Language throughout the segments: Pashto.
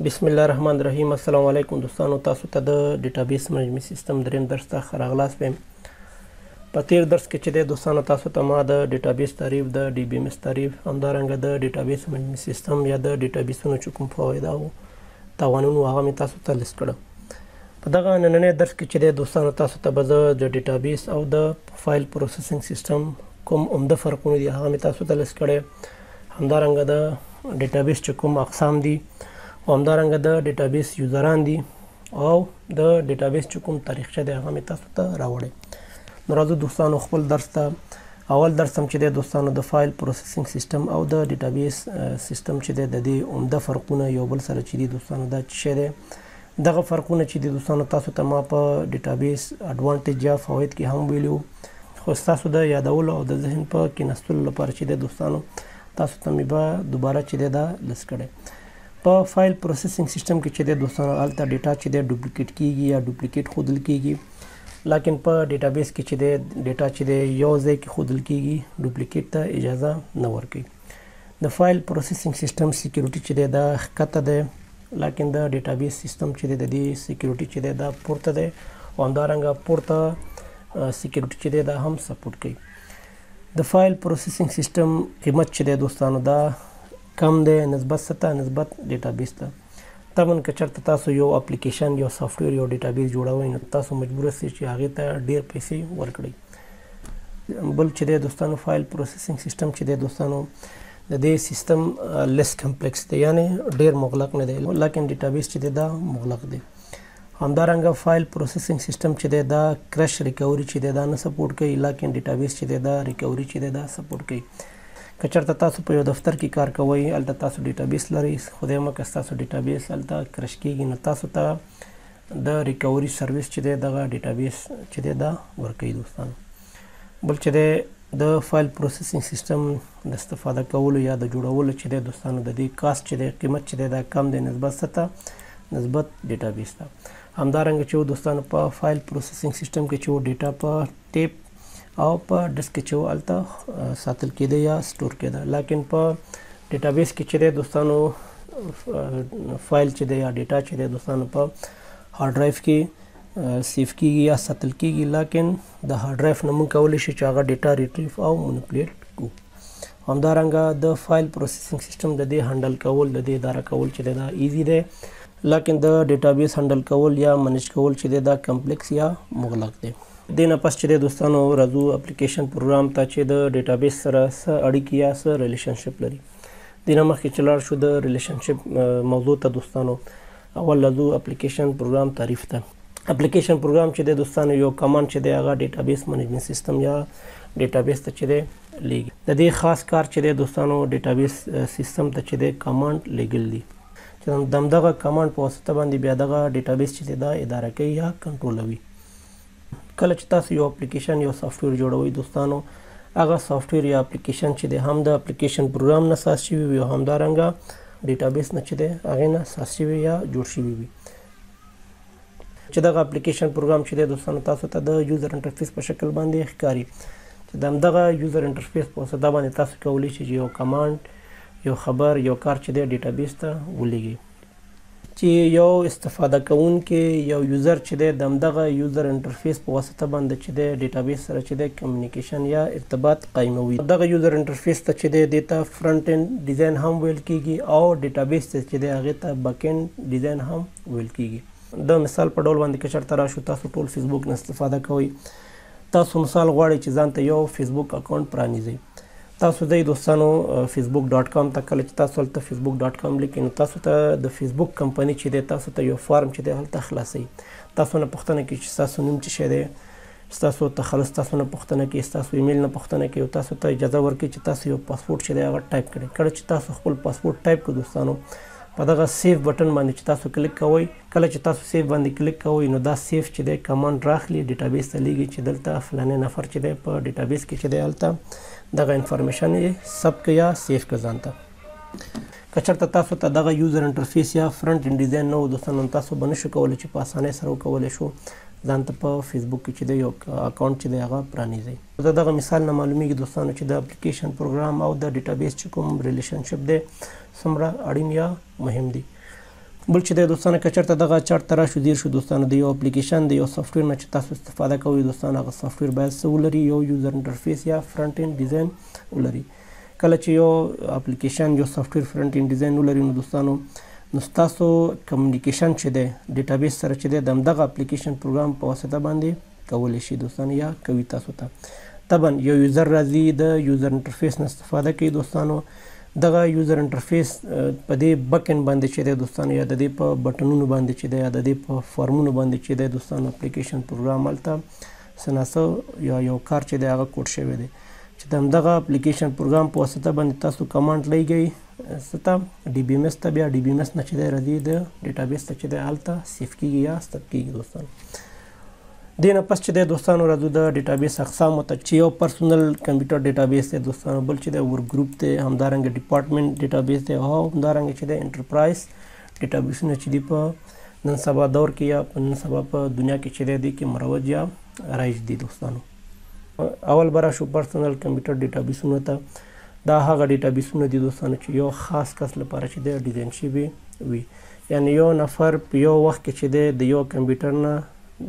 بسم الله الرحمن الرحیم. السلام علیکم دوستانو، تاسو ته د ډیټابیس منیجمنت سیستم دریم درس ته راغلاست ویم. په تیر درس کې چې د دوستانو تاسو ته ما د ډیټابیس تعریف، د ډي بي ام اس تعریف، همدارنګه د ډیټابیس منیجمنت سیستم یا د ډیټابیسونو چې کوم فواید او تاوانونه هغه مې تاسو ته لیست کړه. په دغه نننۍ درس کې چې د دوستانو تاسو ته به زه د ډیټابیس او د فایل پروسسینګ سیستم کوم عمده فرقونه دي هغه مې تاسو ته لیست کړی. همدارنګه د ډیټابیس چې کوم اقسام دي او همدارنګه د ډیټابیس یوزران دي او د ډیټابیس چې کوم تاریخچه دی هغه مې تاسو ته راوړی. نو راځو دوستانو خپل درس ته. اول درس هم چې دی دوستانو د فایل پروسسینګ سیستم او د ډیټابیس سیستم چې دی د دې عمده فرقونه یو بل سره چې دي دوستانو دا څه شی دی. دغه فرقونه چې دي دوستانو تاسو ته ما په ډیټابیس اډوانټیج یا فواید کې هم ویلو، خو ستاسو د یادولو او د ذهن په کېناستلو لپاره چې دی دوستانو تاسو ته مې به دوباره چې دی دا لیست کړی. په فایل پروسسینګ سیستم کې چې د دوستانو هلته ډیټا چې دی ډوپلیکیټ کیږي یا ډوپلیکیټ ښودل کیږي، لیکن په ډیټابیس کې چې دی ډیټا چې دی یو ځای کې ښودل کیږي، ډوپلیکیټ ته اجازه نه ورکوي. د فایل پروسسینګ سیستم سکیورټي چې دی دا ښکته دی، لیکن د ډیټابیس سیستم چې دی د دې سکیورټي چې دی دا پورته دی او همدارنګه پورته سکیورټي چې دی دا هم سپورټ کوي. د فایل پروسسینګ سیستم قیمت چې دی دوستانو دا کم دی نسبت څه نسبت ډیټابیس ته. طبعا که چېرته تاسو یو اپلیکیشن یو سافټویر یو ډیټابیس جوړوئ نو تاسو مجبور یاست چې هغې ته ډېر پیسې ورکړئ. بل چې دی دوستانو فایل پروسسینګ سیستم چې دی دوستانو د دې سیستم لیس کمپلیکس دی، یعنې ډېر مغلق نه دی، لیکن ډیټابیس چې دی دا مغلق دی. همدارنګه فایل پروسسینګ سیستم چې دی دا کرش ریکوري چې دی دا نه سپورټ کوي، لیکن ډیټابیس چې دی دا ریکوري چې دی دا سپورټ کوي. که چېرته تاسو په یو دفتر کې کار کوئ، هلته تاسو ډیټابیس لرئ، خدای مکړه ستاسو ډیټابیس هلته کرش کېږي نو تاسو ته د ریکوري سروس چې دی دغه ډیټابیس چې دی دا ورکوي دوستانو. بل چې دی د فایل پروسسینګ سیستم د استفاده کولو یا د جوړولو چې دی دوستانو د دې کاست چې دی قیمت چې دی دا کم دی نسبت څه ته نسبت ډیټابیس ته. همدارنګه چې دوستانو په فایل پروسسینګ سیستم کې چې ډیټا په ټیپ او په ډسک کې چې هلته ساتل کېده یا سټور کېده، لیکن په ډیټابیس کې چې دی دوستانو فایل چې دی یا ډیټا چې دی دوستانو په هارډ ډرایو کې سیف کېږي یا ساتل کېږي، لیکن د هارډ ډرایو نه موږ کولی شو چې هغه ډیټا ریټریو او منیپولیټ کړو. همدارنګه د فایل پروسسینګ سیستم د دې هنډل کول د دې اداره کول چې دی دا ایزي دی، لیکن د ډیټابیس هنډل کول یا منیج کول چې دی دا کمپلیکس یا مغلق دی. دې نه پس چې دی دوستانو راځو اپلیکیشن پروګرام ته چې د ډیټابیس سره څه اړیکې یا څه ریلیشنشپ لري. دې نه مخکې چې لاړ شو د ریلیشنشپ موضوع ته دوستانو، اول راځو اپلیکیشن پروګرام تعریف ته. اپلیکیشن پروګرام چې دی دوستانو یو کمانډ چې دی هغه ډیټابیس منیجمنت سیستم یا ډیټابیس ته چې دی لیږي. د دې خاص کار چې دی دوستانو ډیټابیس سیستم ته چې دی کمانډ لیږل دي، چې د همدغه کمانډ په واسطه باندې بیا دغه ډیټابیس چې دی دا اداره کوي یا کنټرولوي. کله چې تاسو یو اپلیکیشن یو سافټویر جوړوئ دوستانو، هغه سافټویر یا اپلیکیشن چې دی هم د اپلیکیشن پروګرام نه ساز شوي وي او همدارنګه ډیټابیس نه چې دی هغې نه ساز شوي یا جوړ شوي وي. چې دغه اپلیکیشن پروګرام چې دی دوستانو تاسو ته د یوزر انټرفیس په شکل باندې ښکاري، چې د همدغه یوزر انټرفیس په واسطه باندې تاسو کولی شئ چې یو کمانډ یو خبر یو کار چې دی ډیټابیس ته ولیږئ، چې یو استفاده کوونکی یو یوزر چې دی د همدغه یوزر انټرفیس په واسطه باندې چې دی ډیټابیس سره چې دی کمیونیکیشن یا ارتباط قایموي. دغه یوزر انټرفیس ته چې دی دې ته فرنټ اینډ ډیزاین هم ویل کېږي او ډیټابیس ته چې دی هغې ته بیک اینډ ډیزاین هم ویل کېږي. د مثال په ډول باندې که چېرته راشو، تاسو ټول فیسبوک نه استفاده کوئ، تاسو مثال غواړئ چې ځان ته یو فیسبوک اکاونټ پرانیزئ، تاسو ځئ دوستانو فیسبوک ډاټ کام ته. کله چې تاسو هلته فیسبوک ډاټ کام لیکئ نو تاسو ته د فیسبوک کمپنۍ چې دی تاسو ته یو فارم چې دی هلته خلاصوي. تاسو نه پوښتنه کوي چې ستاسو نوم څه شی دی، ستاسو تخلص تاسو نه پوښتنه کوي، ستاسو ایمیل نه پوښتنه کوي او تاسو ته اجازه ورکوي چې تاسو یو پاسپورټ چې دی هغه ټایپ کړئ. کله چې تاسو خپل پاسپورټ ټایپ کړئ دوستانو، په دغه سیف بټن باندې چې تاسو کلیک کوئ، کله چې تاسو سیف باندې کلیک کوئ نو دا سیف چې دی کمانډ راخلي ډیټابیس ته لیږي چې دلته فلاني نفر چې دی په ډیټابیس کې چې دی هلته دغه انفارمیشن یې ثبت کړه یا سیف کړه ځان ته. که چېرته تاسو ته دغه یوزر انټرفیس یا فرنټ اینډ ډیزاین نه و دوستانو، تاسو به نشو کولی چې په اسانۍ سره وکولی شو ځان ته په فیسبوک کې چې دی یو اکاونټ چې دی هغه پرانیزئ. د دغه مثال نه معلومیږي دوستانو چې د اپلیکیشن پروګرام او د ډیټابیس چې کوم ریلیشنشپ دی څومره اړین یا مهم دی. بل چې د دوستانو که چېرته دغه چارت ته راشو ځیر شو دوستانو د یو اپلیکیشن د یو سافټویر نه چې تاسو استفاده کوئ دوستانو هغه سافټویر باید څه ولري یو یوزر انټرفیس یا فرنټ اینډ ډیزاین ولري. کله چې یو اپلیکیشن یو سافټویر فرنټ اینډ ډیزاین ولري نو دوستانو نو ستاسو کمیونیکیشن چې دی ډیټابیس سره چې دی د همدغه اپلیکیشن پروګرام په واسطه باندې کولی شي دوستانو یا کوي تاسو ته. طبعا یو یوزر راځي د یوزر انټرفیس نه استفاده کوي دوستانو دغه یوزر انټرفیس په دې بکن باندې چې دی دوستانو یا د دې په بټنونو باندې چې دی یا د دې په فارمونو باندې چې دی دوستانو اپلیکیشن پروګرام هلته څه ناڅه یا یو کار چې دی هغه کوډ شوی دی چې د همدغه اپلیکیشن پروګرام په واسطه باندې تاسو کمانډ لګئ څه ته ډي بي ایم ایس ته بیا ډي بي ایم ایس نه چې دی راځي د ډیټابیس ته چې دی هلته سیف کیږي یا ستپ کیږي دوستانو. دې نه پس چې دی دوستانو راځو د ډیټابیس اقسامو ته چې یو پرسونل کمپیوټر ډیټابیس دی دوستانو بل چې دی ورک ګروپ دی همدارنګه ډپارټمنټ ډیټابیس دی او همدارنګه چې دی انټرپرایز ډیټابیسونه چې دي په نن سبا دور کې یا په نن سبا په دنیا کې چې دی دې کې مروج یا رایج دي دوستانو. اول به راشو پرسونل کمپیوټر ډیټابیسونو ته. دا هغه ډیټابیسونه دي دوستانو چې یو خاص کس لپاره چې دی ډیزاین شوي وي یعنی یو نفر په یو وخت کې چې دی د یو کمپیوټر نه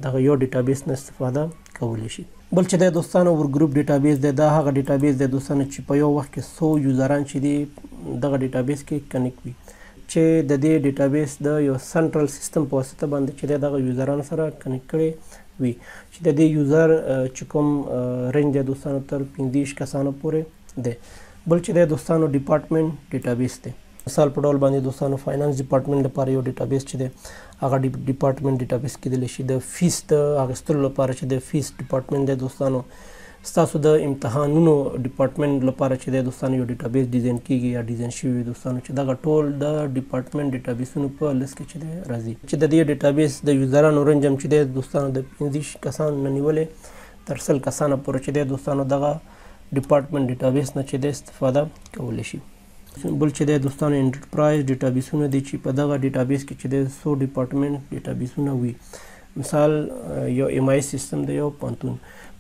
دغه یو ډیټابیس نه استفاده کولی شي. بل چې دی دوستانو ورک ګروپ ډیټابیس دی دا هغه ډیټابیس دی دوستانو چې په یو وخت کې 100 یوزران چې دي دغه ډیټابیس کې کنیکټ وي چې د دې ډیټابیس د یو سنټرل سیستم په واسطه باندې چې دی دغه یوزرانو سره کنیکټ کړي وي چې د دې یوزر چې کوم رینج دی دوستانو تر 15 کسانو پورې دی. بل چې دی دوستانو ډپارټمنټ ډیټابیس دی. مثال په ډول باندې دوستانو فاینانس ډپارټمنټ لپاره یو ډیټابیس چې دی هغه ډپارټمنټ ډیټابیس کیدلی شي. د فیس د اخیستلو لپاره چې د فیس ډپارټمنټ دی دوستانو ستاسو د امتحانونو ډپارټمنټ لپاره چې دی دوستانو یو ډیټابیس ډیزاین کیږي یا ډیزاین شوی دوستانو چې دغه ټول د ډپارټمنټ ډیټابیسونو په لست کې چې دی راځي چې د دې ډیټابیس د یوزرانو رینج هم چې دی دوستانو د 15 کسانو نه نیولې تر 100 کسانو پورې چې دی دوستانو دغه ډپارټمنټ ډیټابیس نه چې دی استفاده کولی شي. بل چې دی دوستانو انټرپرایز ډیټابیسونه دي چې په دغه ډیټابیس کې چې دی 100 ډپارټمنټ ډیټابیسونه وي. مثال یو ایم آی سیستم دی یو پوهنتون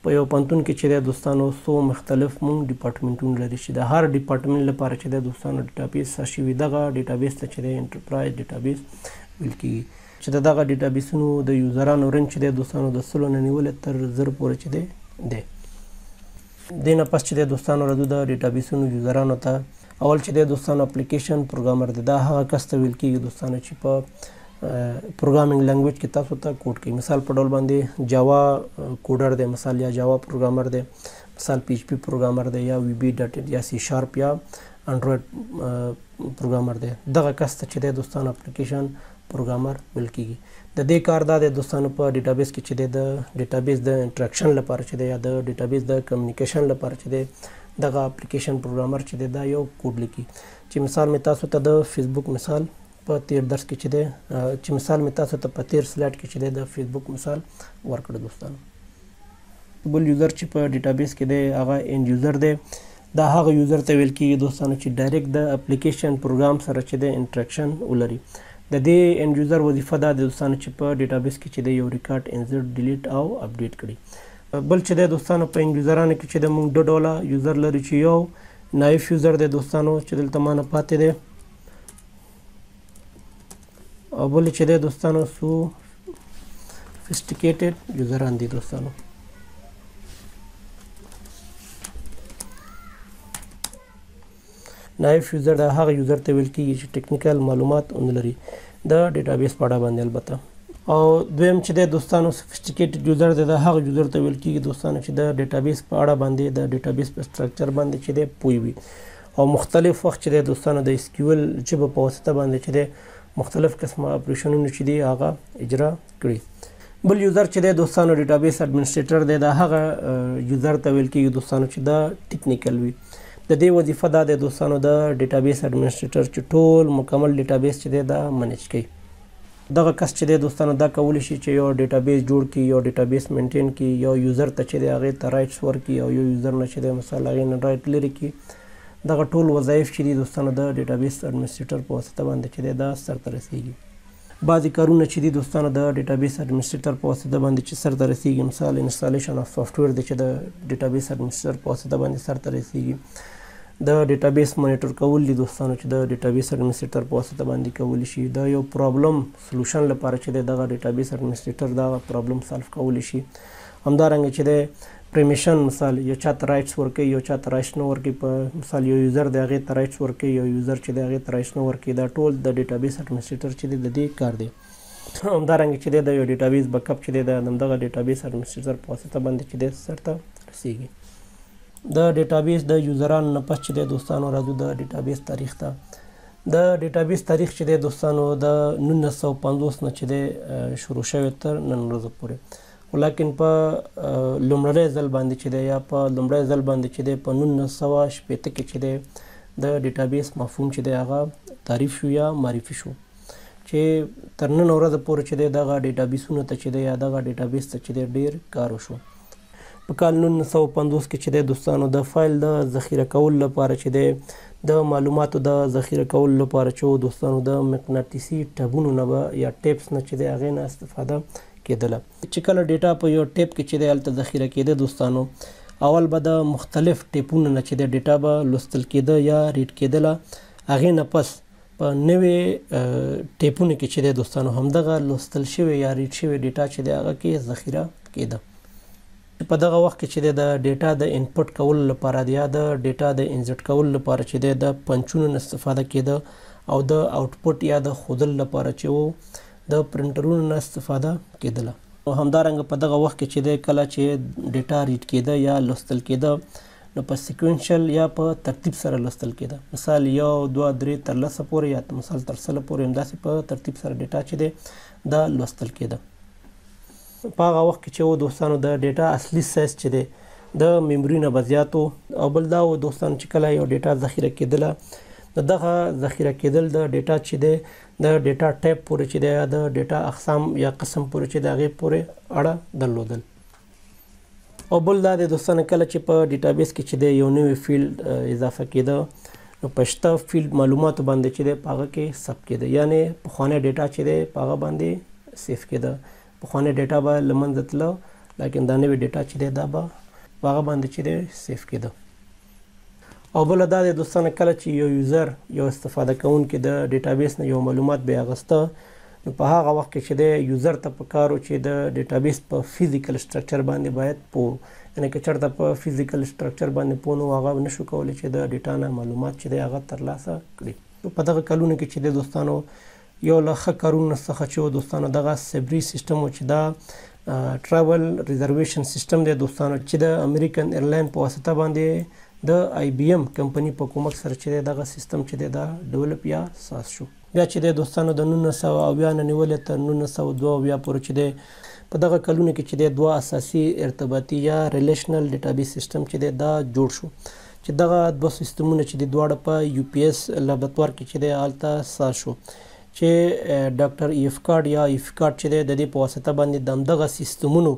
په یو پوهنتون کې چې دی دوستانو 100 مختلف مونږ ډپارټمنټونه لري چې د هر ډپارټمنټ لپاره چې دی دوستانو ډیټابیس شوي دغه ډیټابیس ته چې دی انټرپرایز ډیټابیس ویل کیږي چې د دغه ډیټابیسونو د یوزرانو رینج چې دی دوستانو د 100 نه نیولې تر 1000 پورې چې دی. دې نه پس چې دی دوستانو راځو د ډیټابیسونو یوزرانو ته. اول چې دی دوستانو اپلیکیشن پروګرامر دی دا هغه کس ته ویل کیږي دوستانو چې په پروګرامینګ لنګویج کې تاسو ته کوډ کوي. مثال په ډول باندې جاوا کوډر دی مثال یا جاوا پروګرامر دی مثال پی ایچ پی پروګرامر دی یا وی بی ډاټ یا سی شارپ یا انډراید پروګرامر دی. دغه کس ته چې دی دوستانو اپلیکیشن پروګرامر ویل کیږي. د دې کار دا دی دوستانو په ډیټابیس کې چې دی د ډیټابیس د انټراکشن لپاره چې دی یا د ډیټابیس د کمیونیکیشن لپاره چې دی دغه اپلیکیشن پروګرامر چې دی دا یو کوډ لیکي چې مثال مې تاسو ته د فیسبوک مثال په تیر درس کې چې دی چې مثال مې تاسو ته په تیر سلایډ کې چې دی د فیسبوک مثال ورکړ دوستانو. بل یوزر چې په ډیټابیس کې دی هغه اینډ یوزر دی. دا هغه یوزر ته ویل کیږي دوستانو چې ډایرکټ د اپلیکیشن پروګرام سره چې دی انټراکشن ولري. د دې اینډ یوزر وظیفه دا د دوستانو چې په ډیټابیس کې چې دی یو ریکارډ انسرټ ډیلیټ او اپډیټ کړي. بل چې دی دوستانو په اینډ یوزرانو کې چې د موږ 2 ډوله یوزر لري چې یو نایف یوزر دی دوستانو چې دلته ما نه پاتې دی او بل چې دی دوستانو سوفیسټیکیټډ یوزران دي دوستانو. نایف یوزر دا هغه یوزر ته ویل کیږي چې ټیکنیکل معلومات ونه لري د ډیټابیس په اړه باندې البته. او دویم چې دی دوستانو سوفیسټیکیټډ یوزر دی دا هغه یوزر ته ویل کیږي دوستانو چې د ډیټابیس په اړه باندې د ډیټابیس په سټرکچر باندې چې دی پوه وي او مختلف وخت چې دی دوستانو د اس کیو ایل ژبه په واسطه باندې چې دی مختلف قسمه اپریشنونه چې دی هغه اجرا کړي. بل یوزر چې دی دوستانو ډیټابیس اډمنسټریټر دی دا هغه یوزر ته ویل کیږي دوستانو چې دا ټیکنیکل وي. د دې وظیفه دا دی دوستانو د ډیټابیس اډمنسټریټر چې ټول مکمل ډیټابیس چې دی دا منیج کوي. دغه کس چې دی دوستانو دا کولی شي چې یو ډیټابیس جوړ کړي یو ډیټابیس مینټین کړي یو یوزر ته چې دی هغې ته رایټس ورکړي او یو یوزر نه چې دی مثال هغې نه رایټ لرې کړي. دغه ټول وظایف چې دي دوستانو د ډیټابیس اډمنسټریټر په واسطه باندې چې دی دا سرته رسیږي. بعضې کارونه چې دي دوستانو د ډیټابیس اډمنسټریټر په واسطه باندې چې سرته رسیږي مثال انسټالیشن اف سافټویر دی چې د ډیټابیس اډمنسټریټر په واسطه باندې سرته رسیږي. د ډیټابیس مانیټر کول دي دوستانو چې د ډیټابیس اډمنسټریټر په واسطه باندې کولی شي. دا یو پرابلم سلوشن لپاره چې دی دغه ډیټابیس اډمنسټریټر دغه پرابلم سالو کولی شي. همدارنګه چې دی پرمیشن مثال یو چاته رایټس ورکوي یو چاته رایټس نه ورکوي، په مثال یو یوزر دی هغې ته رایټس ورکوي یو یوزر چې دی هغې ته رایټس نه ورکوي. دا ټول د ډیټابیس اډمنسټریټر چې دی د دې کار دی. همدارنګه چې دی د یو ډیټابیس بیک اپ چې دی د همدغه ډیټابیس اډمنسټریټر په واسطه باندې چې دی سرته رسیږي. د ډیټابیس د یوزرانو نه پس چې دی دوستانو راځو د ډیټابیس تاریخ ته. د ډیټابیس تاریخ چې دی دوستانو د 1950 نه چې دی شروع شوی تر نن ورځې پورې، ولیکن په لومړنی ځل باندې چې دی یا په لومړی ځل باندې چې دی په 1960 کې چې دی د ډیټابیس مفهوم چې دی هغه تعریف شو یا معرفي شو، چې تر نن ورځې پورې چې دی دغه ډیټابیسونو ته چې دی یا دغه ډیټابیس ته چې دی ډېر کار وشو. په کال 1950 کې چې دی دوستانو د فایل د ذخیره کولو لپاره چې دی د معلوماتو د ذخیره کولو لپاره چې دوستانو د مقناطیسي ټبونو نه به یا ټیپس نه چې دی هغې نه استفاده کېدله. چې کله ډیټا په یو ټیپ کې چې دی هلته ذخیره کېده دوستانو، اول به د مختلف ټیپونو نه چې دی ډیټا به لوستل کېده یا ریډ کېدله، هغې نه پس په نوې ټیپونو کې چې دی دوستانو همدغه لوستل شوی یا ریډ شوی ډیټا چې دی هغه کې ذخیره کېده. په دغه وخت کې چې دی د ډیټا د انپوټ کولو لپاره یا د ډیټا د انزټ کولو لپاره چې دی د پنچونو نه استفاده کېده او د آوټپوټ یا د ښودلو لپاره چې و د پرنټرونو نه استفاده کېدله. همدارنګه په دغه وخت کې چې دی کله چې ډیټا ریډ کېده یا لوستل کېده نو په سیکوینشل یا په ترتیب سره لوستل کېده. مثال 1 2 3 تر 10 پورې یا مثال تر 100 پورې همداسې په ترتیب سره ډیټا چې دی دا لوستل کېده. په هغه وخت کې چې دوستانو د ډیټا اصلي سایز چې دی د میموري نه به زیات او بل دا و دوستانو چې کله یو ډیټا ذخیره کېدله نو دغه ذخیره کېدل د ډیټا چې دی د ډیټا ټایپ پورې چې دی یا د ډیټا اقسام یا قسم پورې چې د هغې پورې اړه درلودل. او بل دا دی دوستانو کله چې په ډیټابیس کې چې دی یو نوی فیلډ اضافه کېده نو په شته فیلډ معلوماتو باندې چې دی په هغه کې ثبت کېده، یعنې پخوانی ډیټا چې دی په هغه باندې سیف کېده. پخوانی ډیټا به له منځه تله لیکن دا نوی ډیټا چې دی دا به په هغه باندې چې دی سیف کېده. او بله دا دی دوستانو کله چې یو یوزر یو استفاده کوونکی د ډیټابیس نه یو معلومات به یې اخیسته نو په هغه وخت کې چې دی یوزر ته پکار و چې د ډیټابیس په فزیکل سټرکچر باندې باید پوه، یعنې که چېرته په فزیکل سټرکچر باندې پوه نه و هغه نشو کولی چې د ډیټا نه معلومات چې دی هغه ترلاسه کړي. په دغه کلونو کې چې دی دوستانو یو له ښه کارونو څخه چې دوستانو دغه سبري سیسټم و چې دا ټراول ریزرویشن سیسټم دی دوستانو چې د امریکن ایرلاین په واسطه باندې د آی بی ایم کمپنی په کومک سره چې دی دغه سیسټم چې دی دا ډیولپ یا ساز شو. بیا چې دی دوستانو د 1970 نه نیولې تر 1972 پورې چې دی په دغه کلونو کې چې دی دوه اساسي ارتباطي یا ریلیشنل ډیټابیس سیسټم چې دی دا جوړ شو، چې دغه دوه سیسټمونه چې دی دواړه په یو پی ایس لابراتوار کې چې دی هلته ساز شو، چې ډاکټر ایفکارډ یا ایفکارډ چې دی د دې په واسطه باندې د همدغه سیسټمونو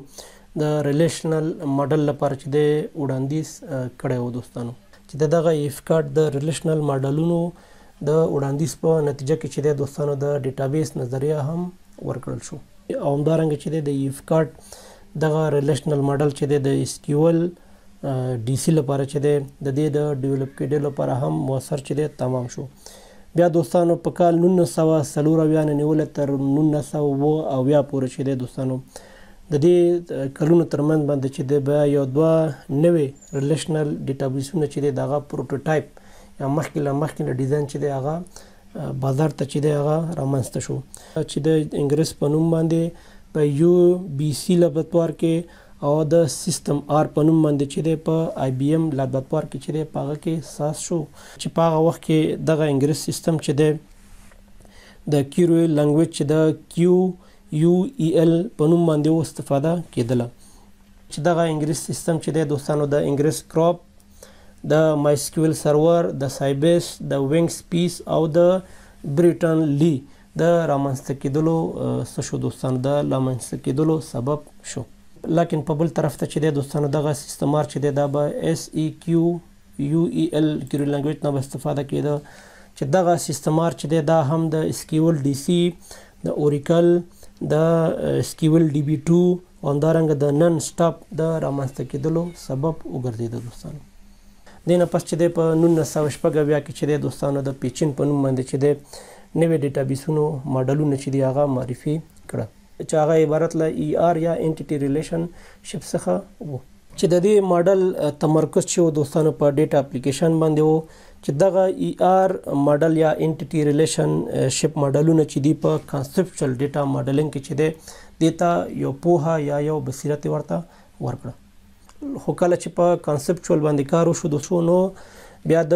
د ریلیشنل ماډل لپاره چې دی وړاندیز کړی و دوستانو، چې دغه ایفکارډ د ریلیشنل ماډلونو د وړاندیز په نتیجه کې چې دی دوستانو د ډیټابیس نظریه هم ورکړل شو. او همدارنګه چې دی د ایفکارډ دغه ریلیشنل ماډل چې دی د اس کیو ال ډي سی لپاره چې دی د دې د ډیولپ کېدو لپاره هم مؤثر چې دی تمام شو. بیا دوستانو په کال 1940 نه نیولې تر 1970 پورې چې دی دوستانو د دې کلونو ترمنځ باندې چې دی بیا یو دوه نوې ریلیشنل ډیټابیسونه چې دی د هغه پروټوټایپ یا مخکې له ډیزاین چې دی هغه بازار ته چې دی هغه رامنځته شو، چې د انګریس په نوم باندې په یو بی سی لابراتوار کې او د سیسټم آر په نوم باندې چې دی په آی بی ایم لابراتوار کې چې دی په هغه کې ساز شو، چې په هغه وخت کې دغه انګلیس سیسټم چې دی د کیرویل لنګویج چې د کیو یو ای ال په نوم باندې استفاده کېدله، چې دغه انګلیس سیسټم چې دی دوستانو د انګلیس کراپ، د مایسکیول سرور، د سایبیس، د وینګ سپیس او د بریټن لی د رامنځته کېدلو څه شو دوستانو د رامنځته کېدلو سبب شو. لیکن په بل طرف ته چې دی دوستانو دغه سیسټم آر چې دی دا به اس ای کیو یو ای ال کیرویل لنګویج نه به استفاده کېده، چې دغه سیسټم آر چې دی دا هم د اسکیول ډي سی، د اوریکل، د اسکیول ډي بي 2 او همدارنګه د نن سټاپ د رامنځته کېدلو سبب وګرځېده دوستانو. دې نه پس چې دی په 1986 کې چې دی دوستانو د پیچین په نوم باندې چې دی نوي ډیټابیسونو ماډلونه چې دي هغه معرفي کړه چې هغه عبارت له ER یا انټیټي ریلیشنشپ څخه و چې د دې ماډل تمرکز چې و دوستانو په ډیټا اپلیکیشن باندې و چې دغه ER ماډل یا انټیټي ریلیشنشپ ماډلونه چې دي په کانسپچوال ډیټا ماډلینګ کې چې دی دیتا یو پوهه یا یو بصیرت ورته ورکړه خو کله چې په کانسپچوال باندې کار وشو دوستو نو بیا د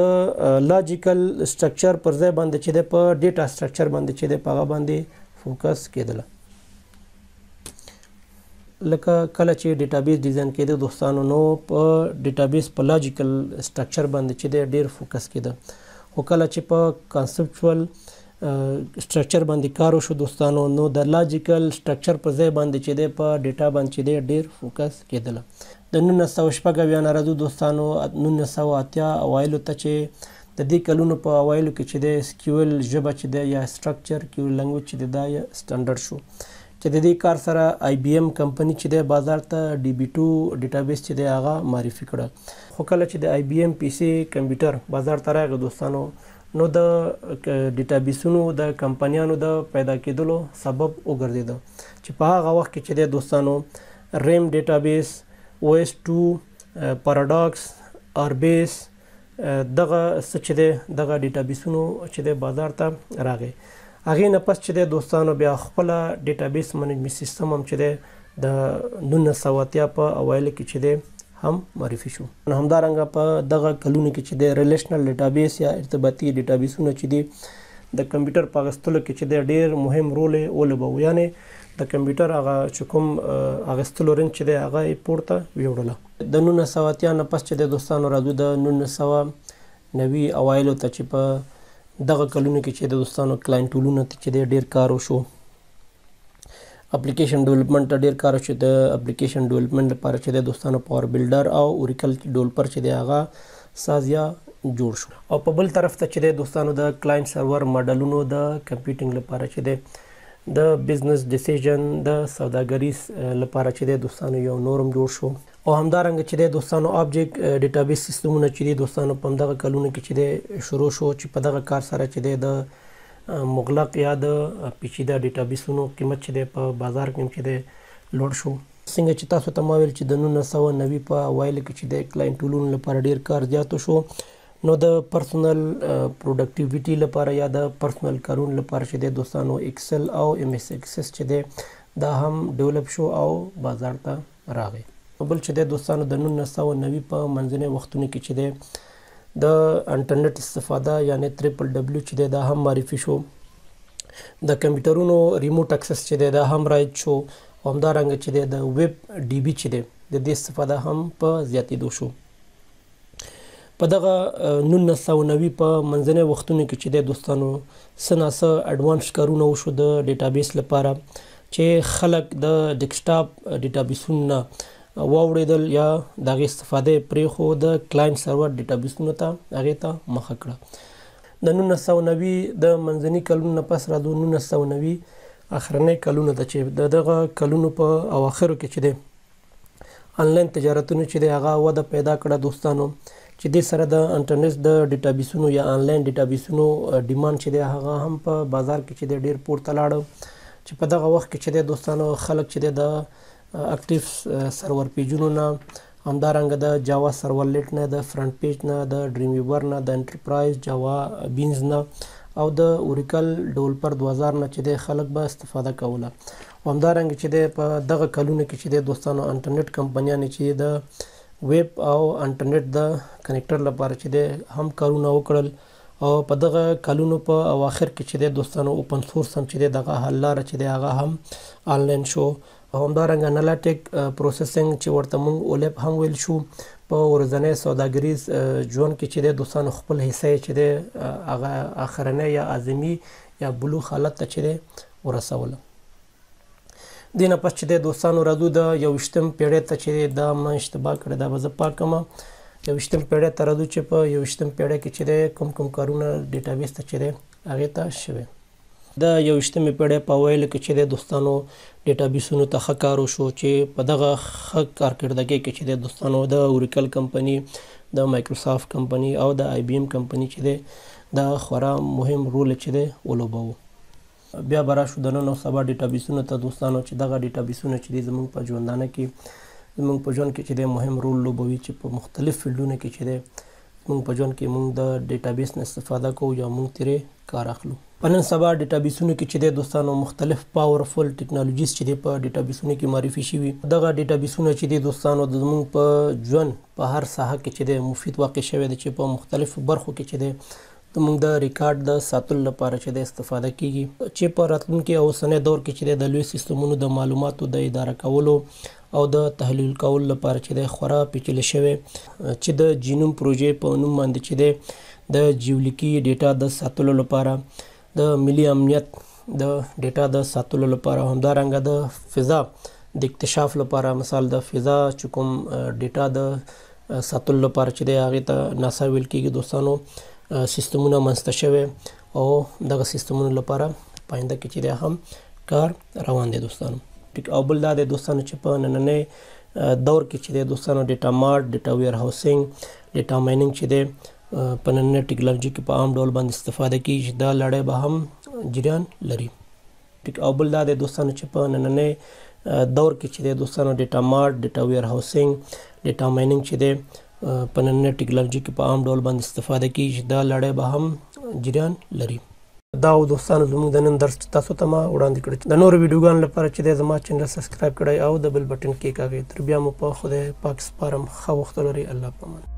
لاجیکل سټرکچر پر ځای باندې چې دی په ډیټا سټرکچر باندې چې دی په هغه باندې فوکس کېدله لکه کله چې ډیټابیس ډیزاین کېده دوستانو نو په ډیټابیس په لاجیکل سټرکچر باندې چې دی ډیر فوکس کېده خو کله چې په کانسپچوال سټرکچر باندې کار وشو دوستانو نو د لاجیکل سټرکچر په ځای باندې چې دی په ډیټا باندې چې دی ډیر فوکس کېدله د 1986 نه راځو دوستانو 1980 اوایلو ته چې د دې کلونو په اوایلو کې چې دی SQL ژبه چې دی یا سټرکچر QL لنګویج چې دی دا سټانډرډ شو چې د دې کار سره IBM کمپنی چې دی بازار ته DB2 ډیټابیس چې دی هغه معرفي کړه خو کله چې د IBM PC کمپیوټر بازار ته راغی دوستانو نو د ډیټابیسونو د کمپنیانو د پیدا کېدلو سبب وګرځیده چې په هغه وخت کې چې دی دوستانو ریم ډیټابیس OS2 پاراډاکس آربیس دغه څه چې دی دغه ډیټابیسونو چې دی بازار ته راغی هغې نه پس چې دی دوستانو بیا خپله ډیټابیس منیجمنټ سیستم هم چې دی د 1980 په اوایلو کې چې دی هم معرفي شو همدارنګه په دغه کلونو کې چې دی ریلیشنل ډیټابیس یا ارتباطي ډیټابیسونه چې دي د کمپیوټر په اخیستلو کې چې دی ډیر مهم رول یې ولوباوه یعنې د کمپیوټر هغه چې کوم اخیستلو رنګ چې دی هغه یې پورته ویوړله د 1980 نه پس چې دی دوستانو راځو د 1990 اوایلو ته چې په دغه کلونو کې چې د دوستانو کلاینټ ټولونه ته چې دی ډیر کار وشو اپلیکیشن ډیولپمنټ ته ډیر کار وشو د اپلیکیشن ډیولپمنټ لپاره چې دی دوستانو پاور بلډر او اوریکل ډیولپر چې دی هغه سازیا جوړ شو او په بل طرف ته چې دی دوستانو د کلاینټ سرور ماډلونو د کمپیوټینګ لپاره چې دی د بزنس ډیسیژن د سوداګریز لپاره چې دی دوستانو یو نورم جوړ شو او همدارنګه چې دی دوستانو آبجیکټ ډیټابیس سیستمونه چې دي دوستانو په همدغه کلونو کې چې دی شروع شو چې په دغه کار سره چې دی د مغلق یا د پیچیده ډیټابیسونو قیمت چې دی په بازار کې چې دی لوړ شو څنګه چې تاسو ته ما ویل چې د 1990 په اوایلو کې چې دی کلاینټ ټولونو لپاره ډیر کار زیات شو نو د پرسونل پروډکټیویټي لپاره یا د پرسونل کارونو لپاره چې دی دوستانو ایکسل او MS Access چې دی دا هم ډیولپ شو او بازار ته راغی بل چې دی دوستانو د 1990 په منځنۍ وختونو کې چې دی د انټرنیټ استفاده یعنی WWW چې دی دا هم معرفي شو د کمپیوټرونو ریموټ اکسس چې دی دا هم رایج شو او همدارنګه چې دی د ویب DB چې دی د دې استفاده هم په زیاتېدو شو په دغه 1990 په منځنۍ وختونو کې چې دی دوستانو څه ناڅه اډوانس کارونه وشو د ډیټابیس لپاره چې خلک د ډیسکټاپ ډیټابیسونو نه واوړېدل یا د هغې استفاده یې پرېښود د کلاینټ سرور ډیټابیسونو ته هغې ته مخه کړه د 1990 د منځني کلونو نه پس راځو 1990 اخرنۍ کلونو ته چې د دغه کلونو په اواخرو کې چې دی آنلاین تجارتونو چې دی هغه وده پیدا کړه دوستانو چې دې سره د انټرنیټ د ډیټابیسونو یا آنلاین ډیټابیسونو ډیمانډ چې دی هغه هم په بازار کې چې دی ډیر پورته لاړه چې په دغه وخت کې چې دی دوستانو خلک چې دی د اکټیو سرور پیجونو نه همدارنګه د جاوا سرورلیټ نه د فرنٹ پیج نه د ډریم ویور نه د انټرپرایز جاوا بینز نه او د اوریکل ډیولپر 2000 نه چې دی خلک به استفاده کوله همدارنګه چې دی په دغه کلونو کې چې دی دوستانو انټرنیټ کمپنیانې چې د ویب او انټرنیټ د کنیکټر لپاره چې دی هم کارونه وکړل او په دغه کلونو په اواخر کې چې دی دوستانو اوپن سورس هم چې دی دغه حل لاره چې دی هغه هم آنلاین شو او همدارنګه انالیټیک پروسیسینګ چې ورته موږ اولیپ هم ویل شو په ورځنۍ سوداګریز ژوند کې چې دی دوستانو خپل حصه یې چې دی هغه اخرنی یا اعظمي یا بلوغ حالت ته چې دی ورسوله دې نه پس چې دی دوستانو راځو د 21 پیړۍ ته چې دا ما اشتباه کړې دا به زه پاک کړم 21 پیړۍ ته راځو چې په 21 پیړۍ کې چې دی کوم کارونه ډیټابیس ته چې دی هغې ته شوي د 21مې پیړۍ په اوایلو کې چې د دوستانو ډیټابیسونو ته ښه کار وشو چې په دغه ښه کارکردګۍ کې چې د دوستانو د اوریکل کمپني، د مایکروسافت کمپني او د آی بی ایم کمپني چې دی دا خورا مهم رول چې دی ولوباوه. بیا به راشو د نن او سبا ډیټابیسونو ته دوستانو چې دغه ډیټابیسونه چې دي زموږ په ژوندانه کې زموږ په ژوند کې چې دی مهم رول لوبوي چې په مختلف فیلډونو کې چې دی زموږ په ژوند کې موږ د ډیټابیس نه استفاده کوو یا موږ ترې کار اخلو. په نن سبا ډیټابیسونو کې چې دی دوستانو مختلف پاورفل ټیکنالوژیز چې دی په ډیټابیسونو کې معرفي شوي. دغه ډیټابیسونه چې دی دوستانو زموږ په ژوند په هر ساحه کې چې دی مفید واقع شوی دی چې په مختلفو برخو کې چې دی زموږ د ریکارډ د ساتلو لپاره چې د استفاده کیږي چې په راتلونکي او اوسني دور کې چې د لوی سیستمونو د معلوماتو د اداره کولو او د تحلیل کولو لپاره چې د خورا پیچلې شوی چې د جینوم پروژې په نوم باندې چې د جیولیکي ډیټا د ساتلو لپاره، د ملي امنیت د ډیټا د ساتلو لپاره، همدارنګه د فضا د اکتشاف لپاره، مثال د فضا چې کوم ډیټا د ساتلو لپاره چې د هغې ته ناسا ویل کیږي دوستانو سیستمونه منځته شوی او دغه سیستمونو لپاره په آینده کې چې دی هم کار روان دی دوستانو. او بل دا دی دوستانو چې په نننی دور کې چې دی دوستانو ډیټا مارټ، ډیټا ویر هاوسینګ، ډیټا مایننګ چې دی په نننی ټیکنالوژي کې په عام ډول باندې استفاده کیږي چې دا لړۍ به هم جریان لري. او بل دا دی دوستانو چې په نننی دور کې چې دی دوستانو ډیټا مارټ، ډیټا ویر هاوسینګ، ډیټا مایننګ چې دی په نننی ټیکنالوژي کې په عام ډول باندې استفاده کیږي چې دا لړۍ به هم جریان لري. دا او دوستانو زموږ د نن درس تاسو ته ما وړاندې کړی. د نورو ویډیوګانو لپاره چې دی زما چینل سبسکرایب کړئ او د بل بټن کې کاږئ. تر بیا مو په خدای پاک سپارم. ښه وخت ولرئ. الله پامان.